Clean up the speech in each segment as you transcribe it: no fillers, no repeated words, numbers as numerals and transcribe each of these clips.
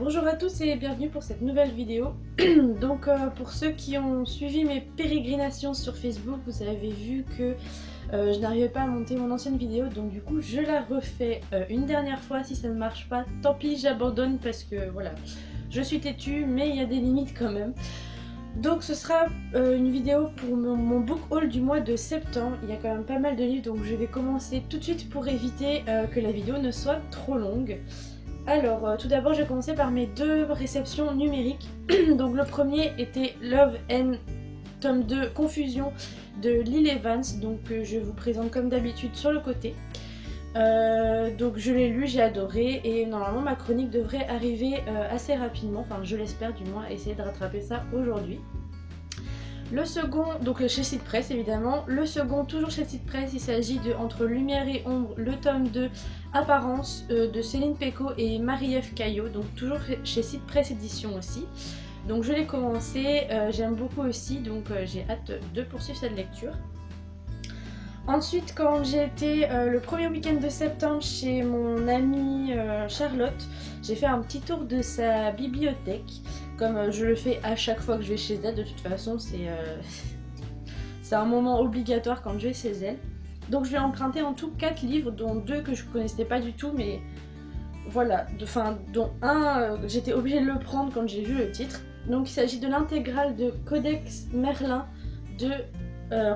Bonjour à tous et bienvenue pour cette nouvelle vidéo. Donc pour ceux qui ont suivi mes pérégrinations sur Facebook, vous avez vu que je n'arrivais pas à monter mon ancienne vidéo, donc du coup je la refais une dernière fois. Si ça ne marche pas, tant pis, j'abandonne parce que voilà, je suis têtue, mais il y a des limites quand même. Donc ce sera une vidéo pour mon book haul du mois de septembre. Il y a quand même pas mal de livres, donc je vais commencer tout de suite pour éviter que la vidéo ne soit trop longue. Alors, tout d'abord, je vais commencer par mes deux réceptions numériques. Donc, le premier était Love and tome 2 Confusion de Lil Evans. Donc, je vous présente comme d'habitude sur le côté. Donc, je l'ai lu, j'ai adoré. Et normalement, ma chronique devrait arriver assez rapidement. Enfin, je l'espère du moins, essayer de rattraper ça aujourd'hui. Le second, donc chez Site Presse évidemment. Le second, toujours chez Site Presse, il s'agit de Entre Lumière et Ombre, le tome 2, Apparence, de Céline Pecot et Marie-Ève Caillot. Donc toujours chez Site Presse Édition aussi. Donc je l'ai commencé, j'aime beaucoup aussi, donc j'ai hâte de poursuivre cette lecture. Ensuite, quand j'ai été le premier week-end de septembre chez mon amie Charlotte, j'ai fait un petit tour de sa bibliothèque, comme je le fais à chaque fois que je vais chez elle. De toute façon, c'est un moment obligatoire quand je vais chez elle. Donc je lui ai emprunté en tout 4 livres, dont 2 que je ne connaissais pas du tout, mais voilà, dont un, j'étais obligée de le prendre quand j'ai vu le titre. Donc il s'agit de l'intégrale de Codex Merlin de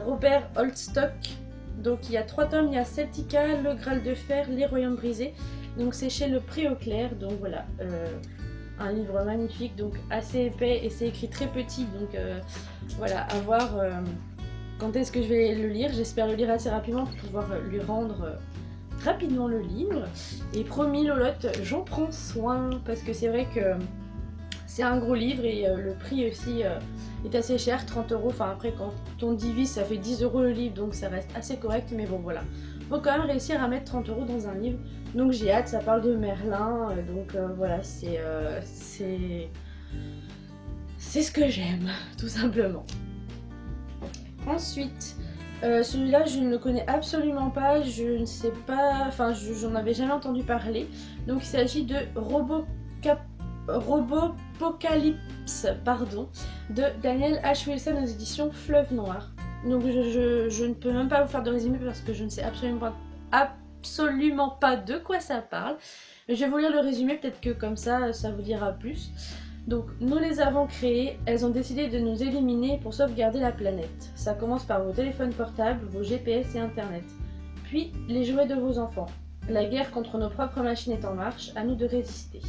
Robert Holstock. Donc il y a 3 tomes, il y a Celtica, Le Graal de Fer, Les Royaumes Brisés. Donc c'est chez le Pré au Clair, donc voilà, un livre magnifique, donc assez épais et c'est écrit très petit, donc voilà, à voir quand est-ce que je vais le lire. J'espère le lire assez rapidement pour pouvoir lui rendre rapidement le livre. Et promis Lolotte, j'en prends soin parce que c'est vrai que c'est un gros livre et le prix aussi est assez cher, 30 €. Enfin après quand on divise ça fait 10 € le livre, donc ça reste assez correct, mais bon voilà. Faut quand même réussir à mettre 30 € dans un livre. Donc j'ai hâte, ça parle de Merlin, donc voilà, c'est ce que j'aime, tout simplement. Ensuite, celui-là je ne le connais absolument pas, je ne sais pas, enfin j'en avais jamais entendu parler. Donc il s'agit de Robopocalypse, pardon, de Daniel H. Wilson aux éditions Fleuve Noir. Donc je ne peux même pas vous faire de résumé parce que je ne sais absolument pas de quoi ça parle. Je vais vous lire le résumé, peut-être que comme ça vous dira plus. Donc, nous les avons créées, elles ont décidé de nous éliminer pour sauvegarder la planète. Ça commence par vos téléphones portables, vos GPS et Internet. Puis, les jouets de vos enfants. La guerre contre nos propres machines est en marche, à nous de résister.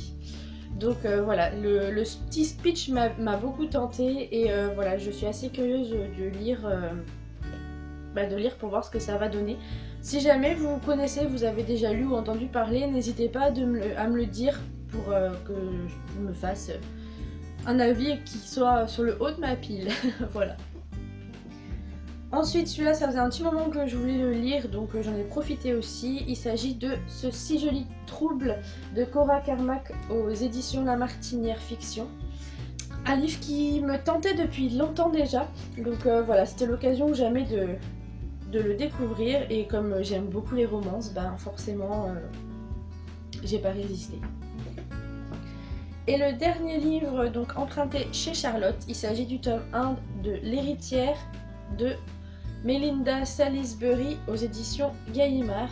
Donc voilà, le petit speech m'a beaucoup tenté et voilà, je suis assez curieuse de lire pour voir ce que ça va donner. Si jamais vous connaissez, vous avez déjà lu ou entendu parler, n'hésitez pas à me le dire pour que je me fasse un avis qui soit sur le haut de ma pile. Voilà. Ensuite, celui-là, ça faisait un petit moment que je voulais le lire, donc j'en ai profité aussi. Il s'agit de Ce si joli trouble de Cora Carmack aux éditions La Martinière Fiction. Un livre qui me tentait depuis longtemps déjà, donc voilà, c'était l'occasion jamais de le découvrir, et comme j'aime beaucoup les romances, ben forcément, j'ai pas résisté. Et le dernier livre, donc emprunté chez Charlotte, il s'agit du tome 1 de L'héritière de Melinda Salisbury aux éditions Gallimard.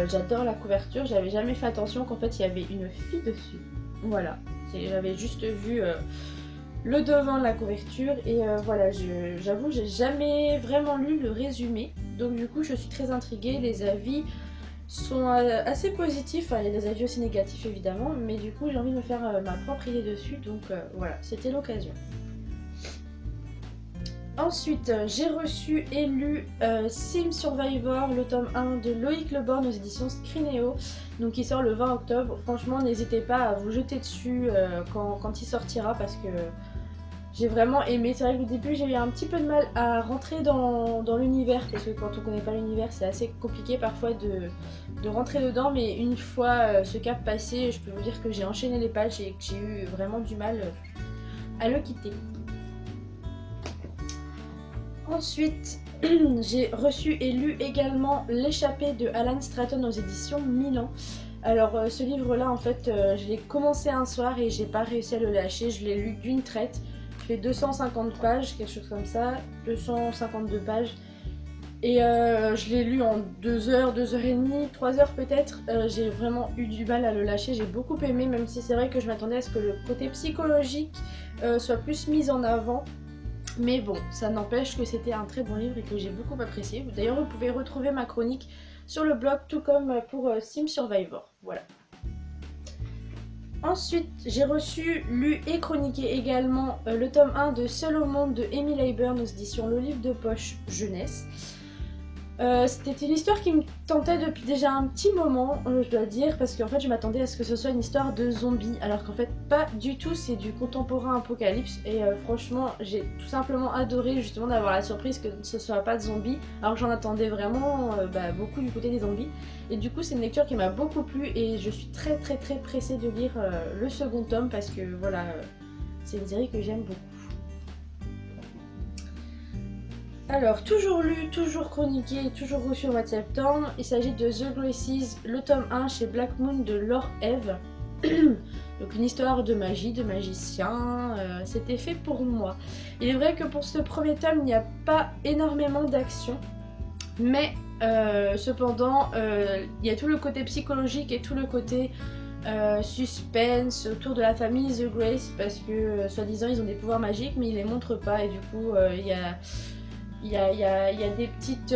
J'adore la couverture, j'avais jamais fait attention qu'en fait il y avait une fille dessus. Voilà, j'avais juste vu le devant de la couverture et voilà, j'avoue j'ai jamais vraiment lu le résumé, donc du coup je suis très intriguée. Les avis sont assez positifs, enfin, il y a des avis aussi négatifs évidemment, mais du coup j'ai envie de me faire ma propre idée dessus, donc voilà, c'était l'occasion. Ensuite, j'ai reçu et lu Sim Survivor, le tome 1 de Loïc Leborgne aux éditions Scrineo, donc il sort le 20 octobre. Franchement, n'hésitez pas à vous jeter dessus quand il sortira parce que j'ai vraiment aimé. C'est vrai que au début, j'ai eu un petit peu de mal à rentrer dans l'univers parce que quand on connaît pas l'univers, c'est assez compliqué parfois de rentrer dedans, mais une fois ce cap passé, je peux vous dire que j'ai enchaîné les pages et que j'ai eu vraiment du mal à le quitter. Ensuite, j'ai reçu et lu également L'échappée de Alan Stratton aux éditions Milan. Alors ce livre-là, en fait, je l'ai commencé un soir et j'ai pas réussi à le lâcher. Je l'ai lu d'une traite. Il fait 250 pages, quelque chose comme ça, 252 pages. Et je l'ai lu en 2 heures, 2 heures et demie, 3 heures peut-être. J'ai vraiment eu du mal à le lâcher, j'ai beaucoup aimé, même si c'est vrai que je m'attendais à ce que le côté psychologique soit plus mis en avant. Mais bon, ça n'empêche que c'était un très bon livre et que j'ai beaucoup apprécié. D'ailleurs, vous pouvez retrouver ma chronique sur le blog, tout comme pour Sim Survivor. Voilà. Ensuite, j'ai reçu, lu et chroniqué également le tome 1 de Seul au monde de Emily Ayburn aux éditions Le Livre de Poche Jeunesse. C'était une histoire qui me tentait depuis déjà un petit moment, je dois dire, parce qu'en fait je m'attendais à ce que ce soit une histoire de zombies, alors qu'en fait pas du tout, c'est du contemporain apocalypse, et franchement j'ai tout simplement adoré justement d'avoir la surprise que ce soit pas de zombies, alors que j'en attendais vraiment beaucoup du côté des zombies, et du coup c'est une lecture qui m'a beaucoup plu, et je suis très pressée de lire le second tome, parce que voilà, c'est une série que j'aime beaucoup. Alors, toujours lu, toujours chroniqué, toujours reçu au mois de septembre, il s'agit de The Graces, le tome 1 chez Black Moon de Laure Eve. Donc une histoire de magie, de magicien, c'était fait pour moi. Il est vrai que pour ce premier tome, il n'y a pas énormément d'action, mais cependant, il y a tout le côté psychologique et tout le côté suspense autour de la famille The Grace, parce que soi-disant ils ont des pouvoirs magiques, mais ils les montrent pas, et du coup il y a des petites,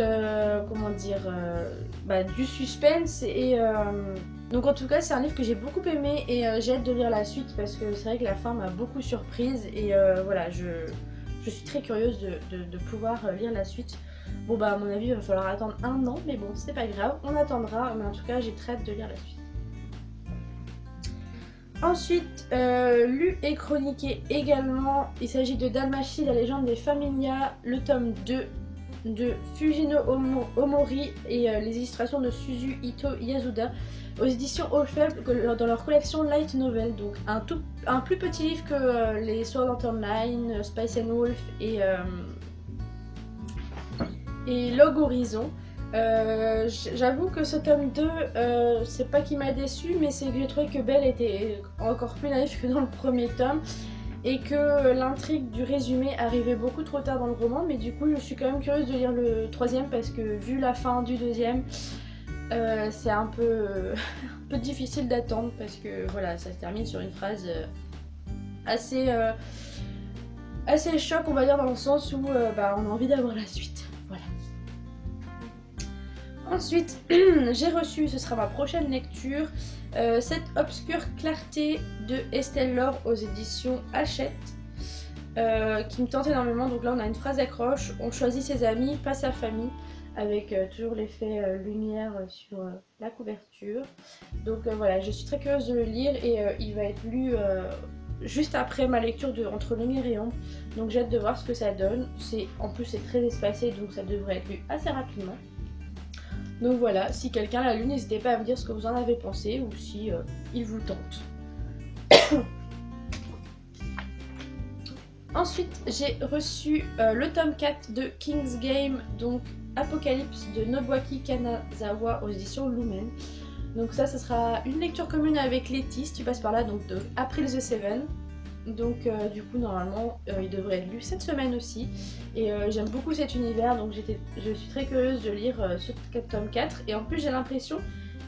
du suspense et donc en tout cas c'est un livre que j'ai beaucoup aimé et j'ai hâte de lire la suite parce que c'est vrai que la fin m'a beaucoup surprise et voilà, je suis très curieuse de pouvoir lire la suite. Bon bah à mon avis il va falloir attendre 1 an, mais bon c'est pas grave, on attendra, mais en tout cas j'ai très hâte de lire la suite. Ensuite, lu et chroniqué également, il s'agit de Dalmatie, la légende des Familia, le tome 2 de Fujino Omori et les illustrations de Suzu Ito Yasuda aux éditions Orpheum dans leur collection Light Novel. Donc un plus petit livre que les Sword Art Online, Spice and Wolf et Log Horizon. J'avoue que ce tome 2, c'est pas qu'il m'a déçu, mais c'est que j'ai trouvé que Belle était encore plus naïve que dans le premier tome et que l'intrigue du résumé arrivait beaucoup trop tard dans le roman, mais du coup je suis quand même curieuse de lire le troisième parce que vu la fin du deuxième, c'est un peu difficile d'attendre parce que voilà, ça se termine sur une phrase assez choc, on va dire, dans le sens où on a envie d'avoir la suite. Voilà. Ensuite, j'ai reçu, ce sera ma prochaine lecture, Cette obscure clarté de Estelle Laure aux éditions Hachette, qui me tente énormément. Donc là on a une phrase d'accroche, on choisit ses amis, pas sa famille, avec toujours l'effet lumière sur la couverture. Donc voilà, je suis très curieuse de le lire et il va être lu juste après ma lecture de Entre lumière et ombre. Donc j'ai hâte de voir ce que ça donne. En plus c'est très espacé, donc ça devrait être lu assez rapidement. Donc voilà, si quelqu'un l'a lu, n'hésitez pas à me dire ce que vous en avez pensé ou si il vous tente. Ensuite, j'ai reçu le tome 4 de King's Game, donc Apocalypse de Nobuaki Kanazawa aux éditions Lumen. Donc ça sera une lecture commune avec Letty, si tu passes par là, donc de April the Seven. Donc du coup normalement il devrait être lu cette semaine aussi et j'aime beaucoup cet univers, donc je suis très curieuse de lire ce tome 4 et en plus j'ai l'impression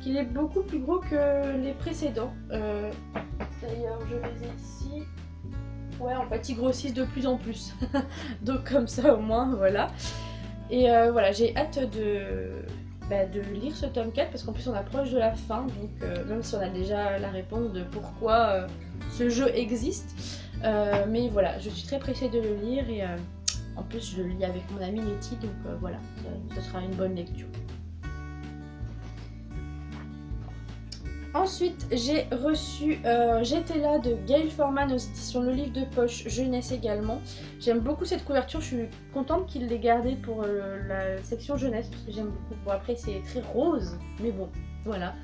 qu'il est beaucoup plus gros que les précédents. D'ailleurs je les ai ici. Ouais, en fait ils grossissent de plus en plus donc comme ça au moins voilà. Et voilà, j'ai hâte de lire ce tome 4 parce qu'en plus on approche de la fin, donc même si on a déjà la réponse de pourquoi ce jeu existe, mais voilà, je suis très pressée de le lire et en plus je le lis avec mon amie Letty, donc voilà, ce sera une bonne lecture. Ensuite, j'ai reçu J'étais là de Gail Forman aux éditions Le Livre de Poche Jeunesse également. J'aime beaucoup cette couverture, je suis contente qu'il l'ait gardée pour la section jeunesse parce que j'aime beaucoup. Bon, après, c'est très rose, mais bon, voilà.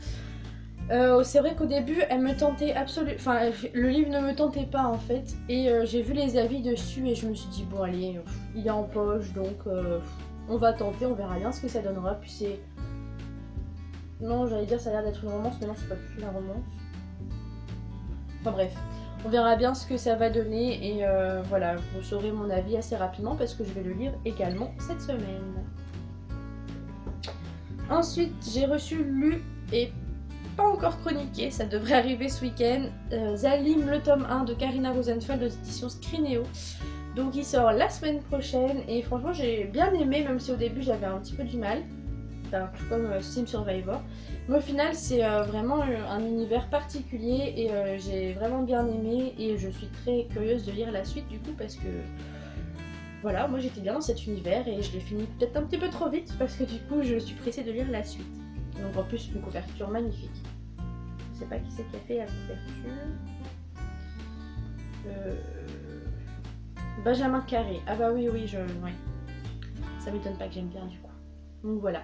C'est vrai qu'au début, elle me tentait absolument. Enfin, le livre ne me tentait pas en fait. Et j'ai vu les avis dessus et je me suis dit, bon, allez, il est en poche donc on va tenter, on verra bien ce que ça donnera. Puis Non, j'allais dire ça a l'air d'être une romance, mais non, c'est pas du tout une romance. Enfin bref, on verra bien ce que ça va donner et voilà, vous saurez mon avis assez rapidement parce que je vais le lire également cette semaine. Ensuite, j'ai reçu, lu et pas encore chroniqué, ça devrait arriver ce week-end, Zalim, le tome 1 de Karina Rosenfeld aux éditions Scrinéo. Donc il sort la semaine prochaine et franchement j'ai bien aimé, même si au début j'avais un petit peu du mal. Un peu comme Sim Survivor. Mais au final, c'est vraiment un univers particulier et j'ai vraiment bien aimé et je suis très curieuse de lire la suite du coup parce que voilà, moi j'étais bien dans cet univers et je l'ai fini peut-être un petit peu trop vite parce que du coup je suis pressée de lire la suite. Donc en plus une couverture magnifique. Je sais pas qui c'est qui a fait la couverture. Benjamin Carré. Ah bah oui, oui. Ça m'étonne pas que j'aime bien du coup. Donc voilà.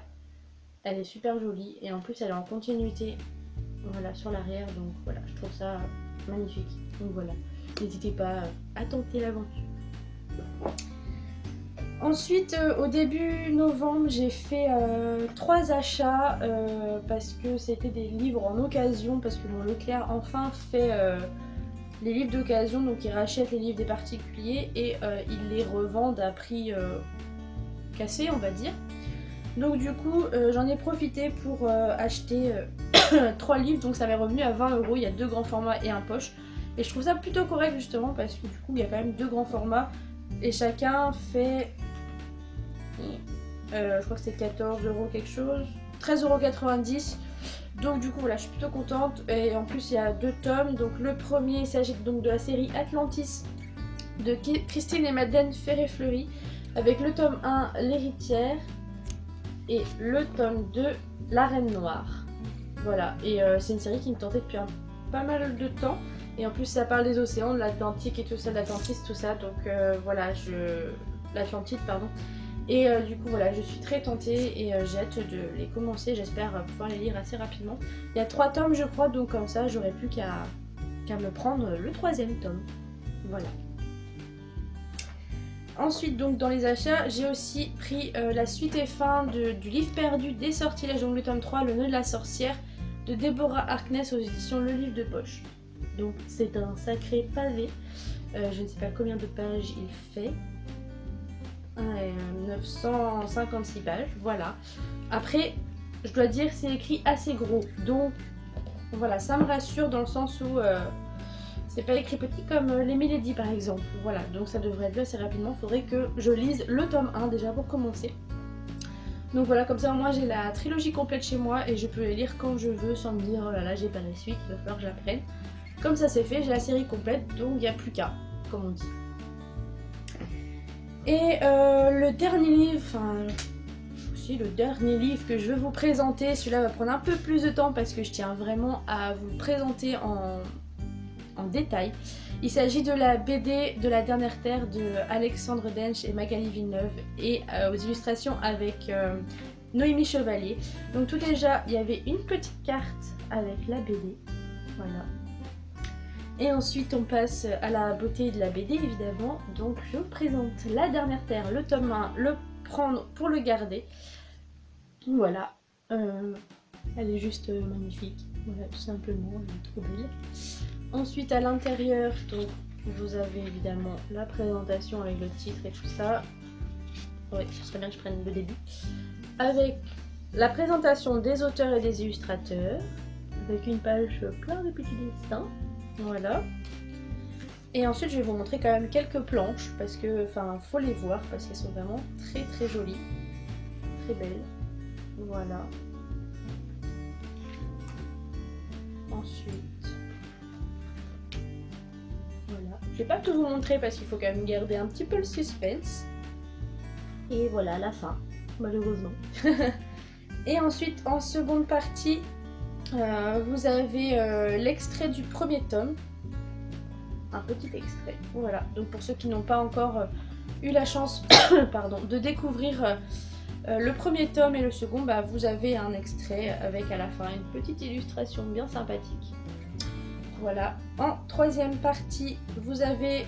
Elle est super jolie et en plus elle est en continuité, voilà, sur l'arrière, donc voilà, je trouve ça magnifique. Donc voilà, n'hésitez pas à tenter l'aventure. Ensuite, au début novembre, j'ai fait 3 achats parce que c'était des livres en occasion, parce que mon Leclerc enfin fait les livres d'occasion, donc ils rachètent les livres des particuliers et ils les revendent à prix cassé, on va dire. Donc du coup j'en ai profité pour acheter 3 livres, donc ça m'est revenu à 20 €, il y a 2 grands formats et un poche. Et je trouve ça plutôt correct justement parce que du coup il y a quand même 2 grands formats et chacun fait, je crois que c'est 14 € quelque chose, 13,90 €. Donc du coup voilà, je suis plutôt contente et en plus il y a 2 tomes. Donc le premier, il s'agit donc de la série Atlantis de Christine et Madeleine Ferré-Fleury avec le tome 1 L'héritière et le tome 2 La Reine Noire. Voilà, et c'est une série qui me tentait depuis pas mal de temps. Et en plus ça parle des océans, de l'Atlantique et tout ça, de l'Atlantis, tout ça. Donc voilà, l'Atlantide, pardon. Et du coup voilà, je suis très tentée et j'ai hâte de les commencer. J'espère pouvoir les lire assez rapidement. Il y a 3 tomes je crois, donc comme ça j'aurais plus qu'à me prendre le 3e tome. Voilà. Ensuite, donc dans les achats, j'ai aussi pris la suite et fin du livre perdu des Sortilèges, donc le tome 3, Le nœud de la sorcière, de Deborah Harkness aux éditions Le Livre de Poche. Donc c'est un sacré pavé, je ne sais pas combien de pages il fait, 956 pages, voilà. Après, je dois dire c'est écrit assez gros, donc voilà, ça me rassure dans le sens où c'est pas écrit petit comme les Milady par exemple. Voilà, donc ça devrait être lu assez rapidement. Faudrait que je lise le tome 1 déjà pour commencer. Donc voilà, comme ça moi j'ai la trilogie complète chez moi et je peux les lire quand je veux sans me dire oh là là j'ai pas la suite, il va falloir que j'apprenne. Comme ça c'est fait, j'ai la série complète, donc il n'y a plus qu'à, comme on dit. Et le dernier livre, le dernier livre que je veux vous présenter, celui-là va prendre un peu plus de temps parce que je tiens vraiment à vous le présenter en détail. Il s'agit de la BD de La Dernière Terre de Alexandre Dench et Magali Villeneuve et aux illustrations avec Noémie Chevalier. Donc tout déjà, il y avait une petite carte avec la BD. Voilà. Et ensuite on passe à la beauté de la BD évidemment. Donc je vous présente La Dernière Terre, le tome 1, le prendre pour le garder. Voilà. Elle est juste magnifique. Voilà, tout simplement, elle est trop belle. Ensuite à l'intérieur, donc vous avez évidemment la présentation avec le titre et tout ça. Oui, ce serait bien que je prenne le début. Avec la présentation des auteurs et des illustrateurs, avec une page plein de petits dessins. Voilà. Et ensuite je vais vous montrer quand même quelques planches parce que, enfin, faut les voir parce qu'elles sont vraiment très très jolies, très belles. Voilà. Ensuite. Voilà. Je vais pas tout vous montrer parce qu'il faut quand même garder un petit peu le suspense. Et voilà la fin, malheureusement. Et ensuite, en seconde partie, vous avez l'extrait du premier tome. Un petit extrait. Voilà. Donc pour ceux qui n'ont pas encore eu la chance pardon, de découvrir le premier tome et le second, bah, vous avez un extrait avec à la fin une petite illustration bien sympathique. Voilà. En troisième partie, vous avez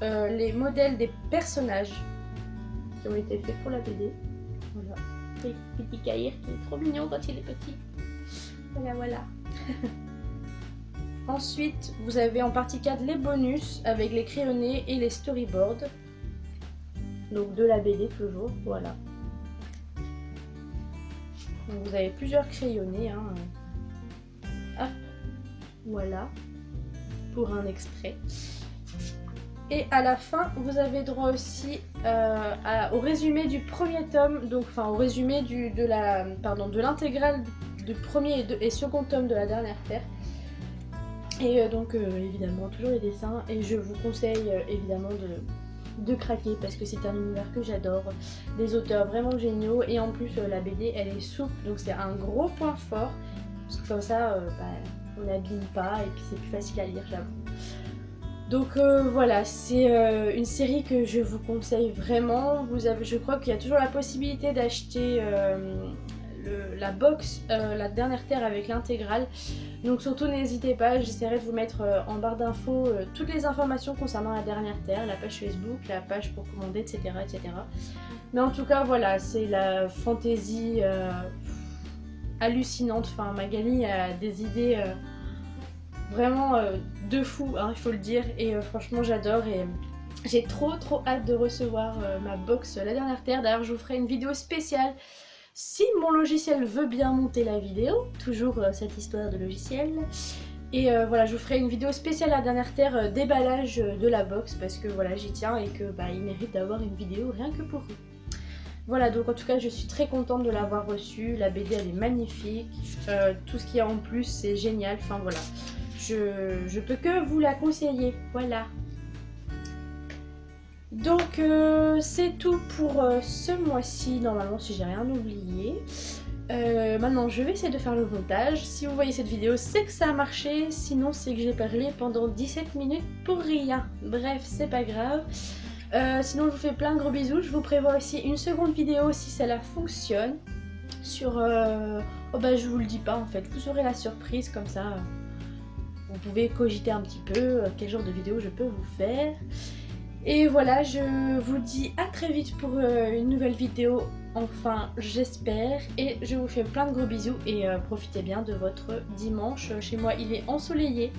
les modèles des personnages qui ont été faits pour la BD. Voilà. Et petit Kaïr qui est trop mignon quand il est petit. Voilà, voilà. Ensuite, vous avez en partie 4 les bonus avec les crayonnés et les storyboards. Donc de la BD toujours, voilà. Donc vous avez plusieurs crayonnés. Hein. Hop, voilà, pour un extrait. Et à la fin, vous avez droit aussi au résumé du premier tome, donc enfin au résumé de l'intégrale du premier et second tome de la dernière Terre. Et donc évidemment toujours les dessins, et je vous conseille évidemment de craquer parce que c'est un univers que j'adore, des auteurs vraiment géniaux, et en plus la BD elle est souple, donc c'est un gros point fort, parce que comme ça on n'abîme pas et puis c'est plus facile à lire, j'avoue. Donc voilà, c'est une série que je vous conseille vraiment. Je crois qu'il y a toujours la possibilité d'acheter la box, la dernière Terre avec l'intégrale. Donc surtout n'hésitez pas, j'essaierai de vous mettre en barre d'infos toutes les informations concernant la dernière Terre, la page Facebook, la page pour commander, etc. etc. Mais en tout cas voilà, c'est la fantaisie hallucinante. Enfin, Magali a des idées vraiment de fou, hein, il faut le dire, et franchement j'adore, et j'ai trop hâte de recevoir ma box La Dernière Terre. D'ailleurs je vous ferai une vidéo spéciale si mon logiciel veut bien monter la vidéo, toujours cette histoire de logiciel. Et voilà, je vous ferai une vidéo spéciale La Dernière Terre, déballage de la box, parce que voilà, j'y tiens et que il mérite d'avoir une vidéo rien que pour eux. Voilà, donc en tout cas je suis très contente de l'avoir reçue, la BD elle est magnifique, tout ce qu'il y a en plus c'est génial, enfin voilà. Je peux que vous la conseiller, voilà. Donc c'est tout pour ce mois-ci, normalement, si j'ai rien oublié. Maintenant je vais essayer de faire le montage. Si vous voyez cette vidéo, c'est que ça a marché, sinon c'est que j'ai parlé pendant 17 minutes pour rien. Bref, c'est pas grave. Sinon je vous fais plein de gros bisous. Je vous prévois aussi une seconde vidéo si celle-là fonctionne. Sur... je vous le dis pas en fait, vous aurez la surprise comme ça. Vous pouvez cogiter un petit peu quel genre de vidéo je peux vous faire. Et voilà, je vous dis à très vite pour une nouvelle vidéo, enfin j'espère. Et je vous fais plein de gros bisous et profitez bien de votre dimanche. Chez moi il est ensoleillé,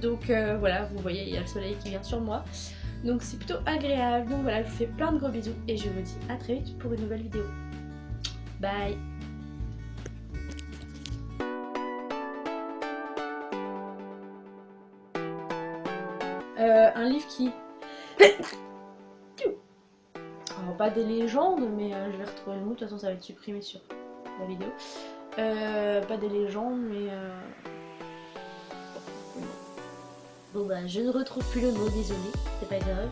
donc voilà, vous voyez il y a le soleil qui vient sur moi. Donc c'est plutôt agréable. Donc voilà, je vous fais plein de gros bisous et je vous dis à très vite pour une nouvelle vidéo. Bye. Un livre qui... Alors, pas des légendes, mais je vais retrouver le mot, de toute façon ça va être supprimé sur la vidéo. Pas des légendes, mais... Bon je ne retrouve plus le mot, désolé, c'est pas grave.